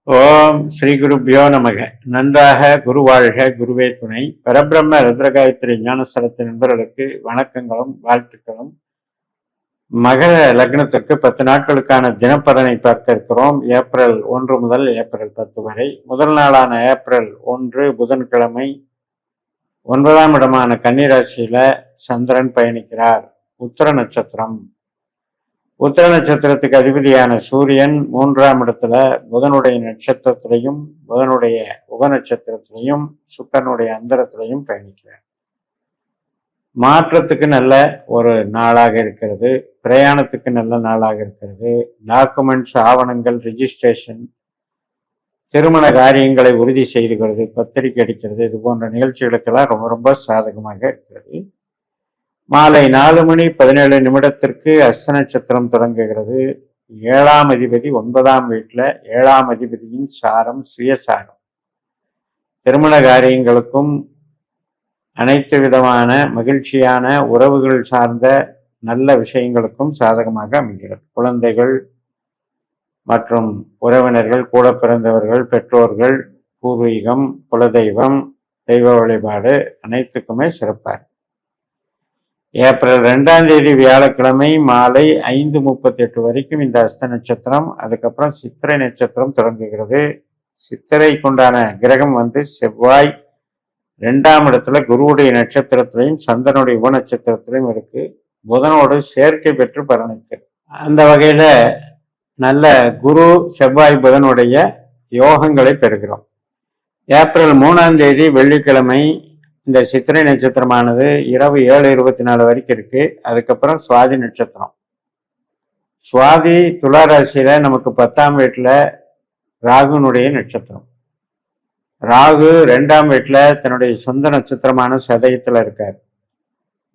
ஓம் ஸ்ரீ குருபியோ நமக. நன்றாக குரு வாழ்க, குருவே துணை. பரபிரம்ம ருத்ரகாயத்ரி ஞானஸ்தலத்தின் நண்பர்களுக்கு வணக்கங்களும் வாழ்த்துக்களும். மகர லக்னத்திற்கு 10 நாட்களுக்கான தினப்பலனை பார்க்க இருக்கிறோம். ஏப்ரல் 1 முதல் ஏப்ரல் 10 வரை. முதல் நாளான ஏப்ரல் 1 புதன்கிழமை 9ஆம் இடமான கன்னிராசியில சந்திரன் பயணிக்கிறார். உத்திர நட்சத்திரம். உத்திர நட்சத்திரத்துக்கு அதிபதியான சூரியன் 3ஆம் இடத்துல புதனுடைய நட்சத்திரத்திலையும் புதனுடைய உபநட்சத்திரத்திலையும் சுக்கரனுடைய அந்தரத்திலையும் பயணிக்கிறார். மாற்றத்துக்கு நல்ல ஒரு நாளாக இருக்கிறது. பிரயாணத்துக்கு நல்ல நாளாக இருக்கிறது. டாக்குமெண்ட்ஸ், ஆவணங்கள், ரிஜிஸ்ட்ரேஷன், திருமண காரியங்களை உறுதி செய்துகிறது, பத்திரிகை அடிக்கிறது, இது போன்ற நிகழ்ச்சிகளுக்கெல்லாம் ரொம்ப ரொம்ப சாதகமாக இருக்கிறது. மாலை 4:17 அஸ்த நட்சத்திரம் தொடங்குகிறது. 7ஆம் அதிபதி 9ஆம் வீட்டில். 7ஆம் அதிபதியின் சாரம் சுயசாரம். திருமண காரியங்களுக்கும் அனைத்து விதமான மகிழ்ச்சியான உறவுகள் சார்ந்த நல்ல விஷயங்களுக்கும் சாதகமாக அமைகிறது. குழந்தைகள் மற்றும் உறவினர்கள், கூட பிறந்தவர்கள், பெற்றோர்கள், பூர்வீகம், குலதெய்வம், தெய்வ வழிபாடு அனைத்துக்குமே சிறப்பாக. ஏப்ரல் 2ஆம் தேதி வியாழக்கிழமை மாலை 5:38 வரைக்கும் இந்த அஸ்த நட்சத்திரம். அதுக்கப்புறம் சித்திரை நட்சத்திரம் தொடங்குகிறது. சித்திரை கொண்டான கிரகம் செவ்வாய் 2ஆம் இடத்துல குருவுடைய நட்சத்திரத்திலையும் சந்திரனுடைய உப நட்சத்திரத்திலையும் இருக்கு. புதனோடு சேர்க்கை பெற்று பரிணமித்தது. அந்த வகையில நல்ல குரு செவ்வாய் புதனுடைய யோகங்களை பெறுகிறோம். ஏப்ரல் 3ஆம் தேதி வெள்ளிக்கிழமை இந்த சித்திரை நட்சத்திரமானது இரவு 7:24 வரைக்கும் இருக்கு. அதுக்கப்புறம் சுவாதி நட்சத்திரம். சுவாதி துலா ராசியில நமக்கு 10ஆம் வீட்டுல ராகுனுடைய நட்சத்திரம். ராகு 2ஆம் வீட்டுல தன்னுடைய சொந்த நட்சத்திரமான சதயத்துல இருக்கார்.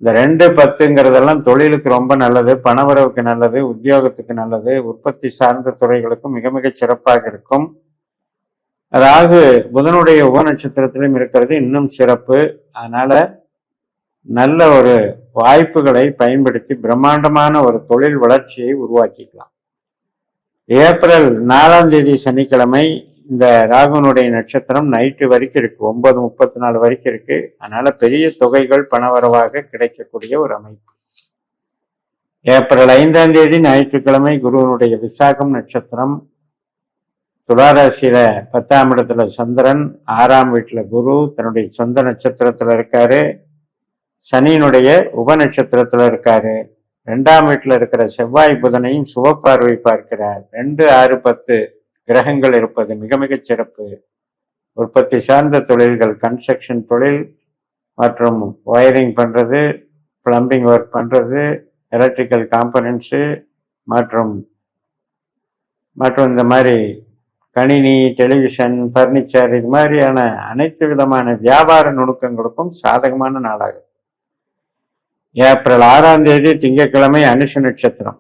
இந்த 2-10ங்கிறதெல்லாம் தொழிலுக்கு ரொம்ப நல்லது, பணவரவுக்கு நல்லது, உத்தியோகத்துக்கு நல்லது, உற்பத்தி சார்ந்த துறைகளுக்கும் மிக மிக சிறப்பாக இருக்கும். ராகு புதனுடைய உப நட்சத்திரத்திலும் இருக்கிறது, இன்னும் சிறப்பு. அதனால நல்ல ஒரு வாய்ப்புகளை பயன்படுத்தி பிரம்மாண்டமான ஒரு தொழில் வளர்ச்சியை உருவாக்கிக்கலாம். ஏப்ரல் 4ஆம் தேதி சனிக்கிழமை இந்த ராகுனுடைய நட்சத்திரம் நைட்டு வரைக்கும் இருக்கு, 9:34 வரைக்கும் இருக்கு. அதனால பெரிய தொகைகள் பணவரவாக கிடைக்கக்கூடிய ஒரு அமைப்பு. ஏப்ரல் 5ஆம் தேதி ஞாயிற்றுக்கிழமை குருவனுடைய விசாகம் நட்சத்திரம். துளாராசியில 10ஆம் இடத்துல சந்திரன், 6ஆம் வீட்டுல குரு தன்னுடைய சொந்த நட்சத்திரத்துல இருக்காரு. சனியினுடைய உப நட்சத்திரத்துல இருக்காரு. 2ஆம் வீட்டுல இருக்கிற செவ்வாய் புதனையும் சுபப்பார்வை பார்க்கிறார். 2, 6, 10 கிரகங்கள் இருப்பது மிக மிக சிறப்பு. உற்பத்தி சார்ந்த தொழில்கள், கன்ஸ்ட்ரக்ஷன் தொழில் மற்றும் ஒயரிங் பண்றது, பிளம்பிங் ஒர்க் பண்றது, எலக்ட்ரிக்கல் காம்பனன்ட்ஸு மற்றும் இந்த மாதிரி கணினி, டெலிவிஷன், ஃபர்னிச்சர், இது மாதிரியான அனைத்து விதமான வியாபார நுணுக்கங்களுக்கும் சாதகமான நாளாகும். ஏப்ரல் 6ஆம் தேதி திங்கட்கிழமை அனுஷ நட்சத்திரம்.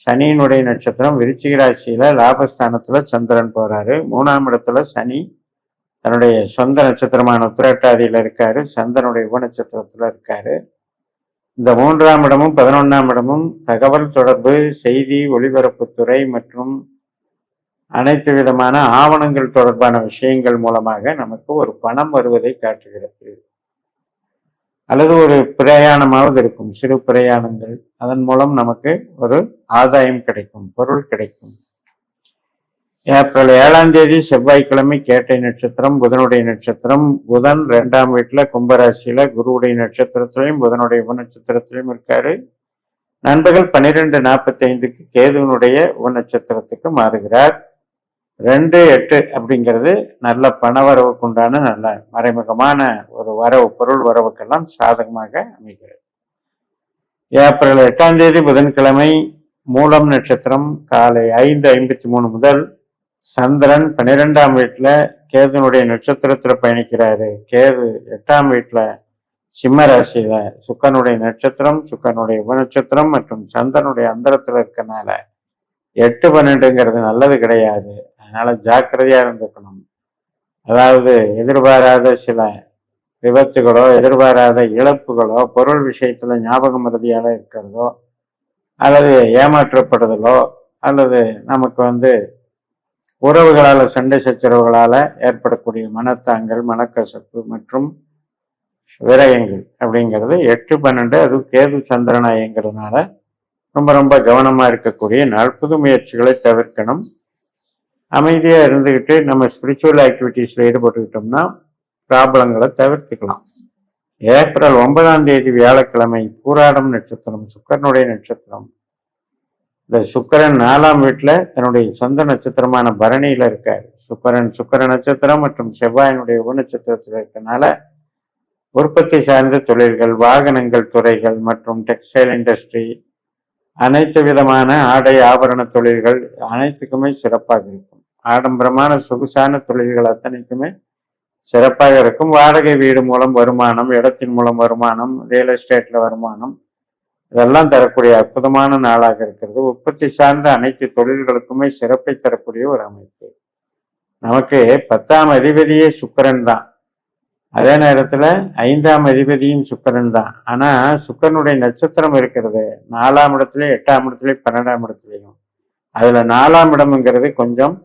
சனியினுடைய நட்சத்திரம். விருச்சிக ராசியில லாபஸ்தானத்துல சந்திரன் போறாரு. 3ஆம் இடத்துல சனி தன்னுடைய சொந்த நட்சத்திரமான உத்திரட்டாதியில இருக்காரு. சந்திரனுடைய உப நட்சத்திரத்துல இருக்காரு. இந்த 3ஆம் இடமும் 11ஆம் இடமும் தகவல் தொடர்பு, செய்தி ஒளிபரப்புத்துறை மற்றும் அனைத்து விதமான ஆவணங்கள் தொடர்பான விஷயங்கள் மூலமாக நமக்கு ஒரு பணம் வருவதை காட்டுகிறது. அல்லது ஒரு பிரயாணமாவது இருக்கும், சிறு பிரயாணங்கள். அதன் மூலம் நமக்கு ஒரு ஆதாயம் கிடைக்கும், பொருள் கிடைக்கும். ஏப்ரல் 7ஆம் தேதி செவ்வாய்க்கிழமை கேட்டை நட்சத்திரம், புதனுடைய நட்சத்திரம். புதன் 2ஆம் வீட்டுல கும்பராசியில குருவுடைய நட்சத்திரத்திலையும் புதனுடைய உப நட்சத்திரத்திலையும் இருக்காரு. நண்பர்கள் 12:45 கேதுவனுடைய உப நட்சத்திரத்துக்கு மாறுகிறார். 2-8 அப்படிங்கிறது நல்ல பணவரவுக்கு உண்டான நல்ல மறைமுகமான ஒரு வரவு, பொருள் வரவுக்கெல்லாம் சாதகமாக அமைகிறது. ஏப்ரல் 8ஆம் தேதி புதன்கிழமை மூலம் நட்சத்திரம் காலை 5:53 முதல் சந்திரன் 12ஆம் வீட்டுல கேதுனுடைய நட்சத்திரத்துல பயணிக்கிறாரு. கேது 8ஆம் வீட்டுல சிம்ம ராசியில சுக்கரனுடைய நட்சத்திரம், சுக்கரனுடைய உப நட்சத்திரம் மற்றும் சந்திரனுடைய அந்தரத்துல இருக்கனால 8-12ங்கிறது நல்லது கிடையாது. அதனால ஜாக்கிரதையா இருந்துக்கணும். அதாவது எதிர்பாராத சில விபத்துகளோ, எதிர்பாராத இழப்புகளோ, பொருள் விஷயத்துல ஞாபக மறதியால இருக்கிறதோ, அல்லது ஏமாற்றப்படுதலோ, அல்லது நமக்கு உறவுகளால் சண்டை சச்சரவுகளால் ஏற்படக்கூடிய மனத்தாங்கல், மனக்கசப்பு மற்றும் விரயங்கள் அப்படிங்கிறது 8-12 அது கேது சந்திரனா இயங்கிறதுனால ரொம்ப ரொம்ப கவனமாக இருக்கக்கூடிய நாள். புது முயற்சிகளை தவிர்க்கணும். அமைதியாக இருந்துக்கிட்டு நம்ம ஸ்பிரிச்சுவல் ஆக்டிவிட்டீஸில் ஈடுபட்டுக்கிட்டோம்னா ப்ராப்ளங்களை தவிர்த்துக்கலாம். ஏப்ரல் 9ஆம் தேதி வியாழக்கிழமை பூராடம் நட்சத்திரம், சுக்கரனுடைய நட்சத்திரம். இந்த சுக்கரன் 4ஆம் வீட்டில் தன்னுடைய சொந்த நட்சத்திரமான பரணியில் இருக்கார். சுக்கர நட்சத்திரம் மற்றும் செவ்வாயினுடைய உபநட்சத்திரத்தில் இருக்கனால உற்பத்தி சார்ந்த தொழில்கள், வாகனங்கள் துறைகள் மற்றும் டெக்ஸ்டைல் இண்டஸ்ட்ரி, அனைத்து விதமான ஆடை ஆபரண தொழில்கள் அனைத்துக்குமே சிறப்பாக இருக்கும். ஆடம்பரமான சொகுசான தொழில்கள் அத்தனைக்குமே சிறப்பாக இருக்கும். வாடகை வீடு மூலம் வருமானம், இடத்தின் மூலம் வருமானம், ரியல் எஸ்டேட்ல வருமானம், இதெல்லாம் தரக்கூடிய அற்புதமான நாளாக இருக்கிறது. உற்பத்தி சார்ந்த அனைத்து தொழில்களுக்குமே சிறப்பை தரக்கூடிய ஒரு அமைப்பு. நமக்கு 10ஆம் அதிபதியே சுக்கரன் தான். அதே நேரத்துல 5ஆம் அதிபதியும் சுக்கரன் தான். ஆனா சுக்கரனுடைய நட்சத்திரம் இருக்கிறது 4ஆம் இடத்துலயும் 8ஆம் இடத்துலயும் 12ஆம் இடத்துலையும். அதுல 4ஆம் இடம்ங்கிறது கொஞ்சம்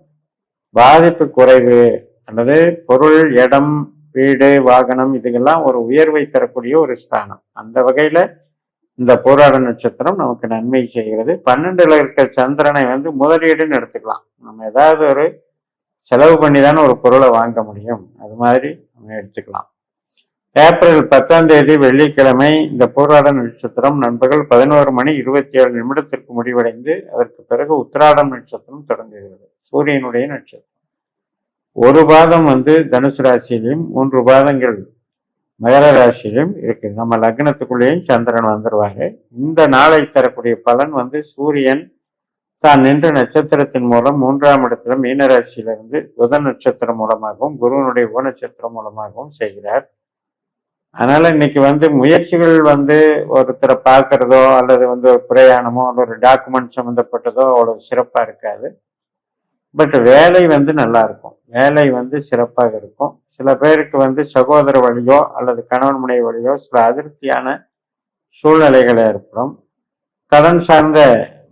பாதிப்பு குறைவு, அல்லது பொருள், இடம், வீடு, வாகனம் இதுக்கெல்லாம் ஒரு உயர்வை தரக்கூடிய ஒரு ஸ்தானம். அந்த வகையில இந்த போராட நட்சத்திரம் நமக்கு நன்மை செய்கிறது. 12ல் இருக்க சந்திரனை முதலீடுன்னு எடுத்துக்கலாம். நம்ம ஏதாவது ஒரு செலவு பண்ணி தானே ஒரு பொருளை வாங்க முடியும், அது மாதிரி நம்ம எடுத்துக்கலாம். ஏப்ரல் 10ஆம் தேதி வெள்ளிக்கிழமை இந்த போராட நட்சத்திரம் நண்பர்கள் 11:27 முடிவடைந்து அதற்கு பிறகு உத்திராடம் நட்சத்திரம் தொடங்குகிறது. சூரியனுடைய நட்சத்திரம். ஒரு பாதம் தனுசு ராசியிலையும் 3 பாதங்கள் மகர ராசியிலும் இருக்கு. நம்ம லக்னத்துக்குள்ளேயும் சந்திரன் வந்துருவாரு. இந்த நாளை தரக்கூடிய பலன் சூரியன் தான் நின்ற நட்சத்திரத்தின் மூலம் 3ஆம் இடத்துல மீனராசியிலிருந்து புதன் நட்சத்திரம் மூலமாகவும் குருவனுடைய உபநட்சத்திரம் மூலமாகவும் செய்கிறார். அதனால இன்னைக்கு முயற்சிகள் ஒருத்தரை பார்க்கறதோ அல்லது ஒரு பிரயாணமோ அல்லது ஒரு டாக்குமெண்ட் சம்மந்தப்பட்டதோ அவ்வளவு சிறப்பா இருக்காது. பட் வேலை நல்லா இருக்கும். வேலை சிறப்பாக இருக்கும். சில பேருக்கு சகோதர வழியோ அல்லது கணவன் முனை வழியோ சில அதிருப்தியான சூழ்நிலைகள் ஏற்படும். கடன் சார்ந்த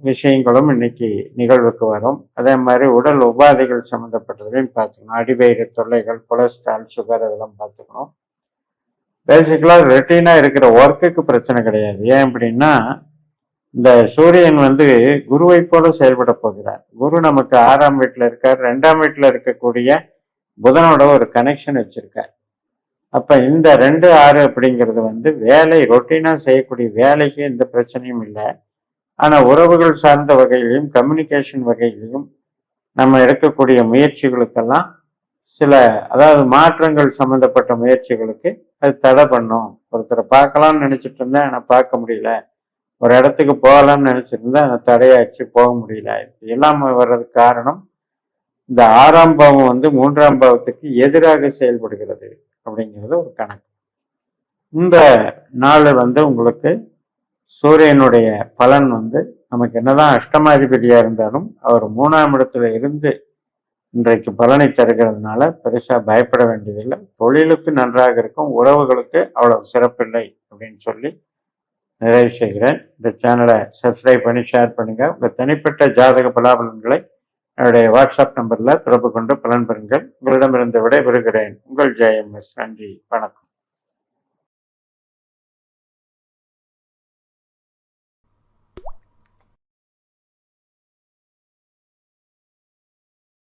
விஷயங்களும் இன்னைக்கு நிகழ்வுக்கு வரும். அதே மாதிரி உடல் உபாதைகள் சம்மந்தப்பட்டதையும் பார்த்துக்கணும். அடிவயிறு தொல்லைகள், கொலஸ்ட்ரால், சுகர் இதெல்லாம் பார்த்துக்கணும். பேசிக்கலா ரொட்டீனா இருக்கிற ஒர்க்குக்கு பிரச்சனை கிடையாது. ஏன் அப்படின்னா இந்த சூரியன் குருவை போல செயல்பட போகிறார். குரு நமக்கு 6ஆம் வீட்டுல இருக்கார். 2ஆம் வீட்டுல இருக்கக்கூடிய புதனோட ஒரு கனெக்ஷன் வச்சிருக்கார். அப்ப இந்த 2-6 அப்படிங்கிறது வேலை ரொட்டீனா செய்யக்கூடிய வேலைக்கு எந்த பிரச்சனையும் இல்லை. ஆனா உறவுகள் சார்ந்த வகையிலையும் கம்யூனிகேஷன் வகையிலையும் நம்ம எடுக்கக்கூடிய முயற்சிகளுக்கெல்லாம் சில அதாவது மாற்றங்கள் சம்பந்தப்பட்ட முயற்சிகளுக்கு அது தடை பண்ணும். ஒருத்தரை பார்க்கலாம்னு நினைச்சிட்டு இருந்தேன், ஆனா பார்க்க முடியல. ஒரு இடத்துக்கு போகலாம்னு நினைச்சிட்டு இருந்தேன், அந்த தடையாச்சு, போக முடியல. எல்லாம் வர்றதுக்கு காரணம் இந்த 6ஆம் பாவம் 3ஆம் பாவத்துக்கு எதிராக செயல்படுகிறது அப்படிங்கிறது ஒரு கணக்கு. இந்த நாள் உங்களுக்கு சூரியனுடைய பலன் நமக்கு என்னதான் அஷ்டமாதிபதியா இருந்தாலும் அவர் 3ஆம் இடத்துல இருந்து இன்றைக்கு பலனை தருகிறதுனால பெருசா பயப்பட வேண்டியதில்லை. தொழிலுக்கு நன்றாக இருக்கும், உறவுகளுக்கு அவ்வளவு சிறப்பில்லை அப்படின்னு சொல்லி நிறைவு செய்கிறேன். இந்த சேனலை சப்ஸ்கிரைப் பண்ணி ஷேர் பண்ணுங்க. உங்க தனிப்பட்ட ஜாதக பலாபலன்களை என்னுடைய வாட்ஸ்அப் நம்பர்ல தொடர்பு கொண்டு பலன் பெறுங்கள். உங்களிடமிருந்து விடைபெறுகிறேன். உங்கள் JMS. நன்றி, வணக்கம்.